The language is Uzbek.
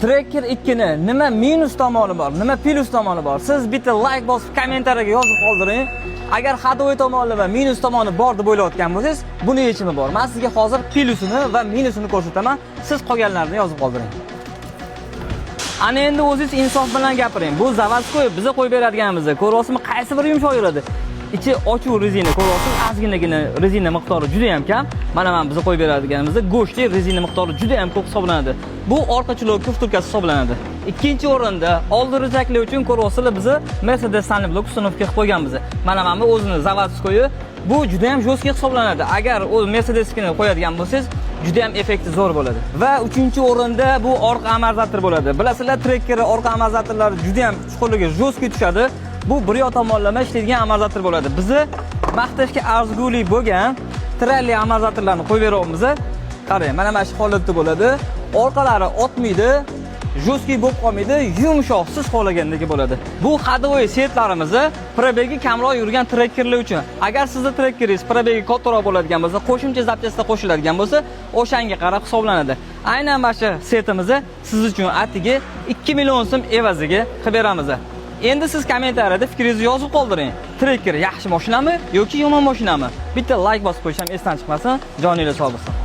Tracker 2 ni nima minus tomoni bor, nima plus tomoni bor? Siz bitta like bosib, kommentariyaga yozib qoldiring. Agar hadvoy tomoni va minus tomoni bor deb o'ylayotgan bo'lsangiz, buni yechimi bor. Men sizga hozir plusini va minusini ko'rsataman. Siz qolganlarini yozib qoldiring. Ana endi o'zingiz insof bilan gapiring. Bu zavadskoy biza qo'yib beradiganimizni ko'ryapsizmi? Qaysi bir yumshoq yuradi? Ichi ochuv rezina ko'ryapsiz, ozginagina rezina miqdori juda ham kam. Mana biza qo'yib beradiganimizda go'shtli rezina miqdori juda ham ko'p hisoblanadi. Bu orqa chulov kufturkasi hisoblanadi. Ikkinchi o'rinda oldi rizakli uchun ko'ryapsizlar biza Mercedes Sunblock ustunovka qilib qo'yganmiz. Mana o'zini zavadskoyi bu juda ham jo'ski hisoblanadi. Agar o Mercedeskini qo'yadigan bo'lsangiz, juda ham effekti zo'r bo'ladi. Va uchinchi o'rinda bu orqa amortizator bo'ladi. Bilasizlar, Tracker orqa amortizatorlari juda ham chuqurligi jo'ski tushadi. Bu bir yoq tomonlama ishlaydigan amortizator bo'ladi. Bizni maqtashga arzigulik bo'lgan tralli amortizatorlarni qo'yib beryapmiz. Qarang, mana shu holatda bo'ladi. Orqalari otmaydi, jo'ski bo'lib qolmaydi, yumshoq siz xohlagandek bo'ladi. Bu hadvoy setlarimiz probegi kamroq yurgan trekkerlar uchun. Agar sizning trekkeringiz probegi kattaroq bo'ladigan bo'lsa, qo'shimcha zapchasta qo'shiladigan bo'lsa, o'shanga qarab hisoblanadi. Aynan mana shu setimiz siz uchun atigi 2 million so'm evaziga qilib beramiz. Endi siz kommentariyada fikringizni yozib qoldiring. Tracker yaxshi mashinami yoki yomon mashinami? Bitta like bosib qo'yishim esdan chiqmasin. Joningiz sog' bo'lsin.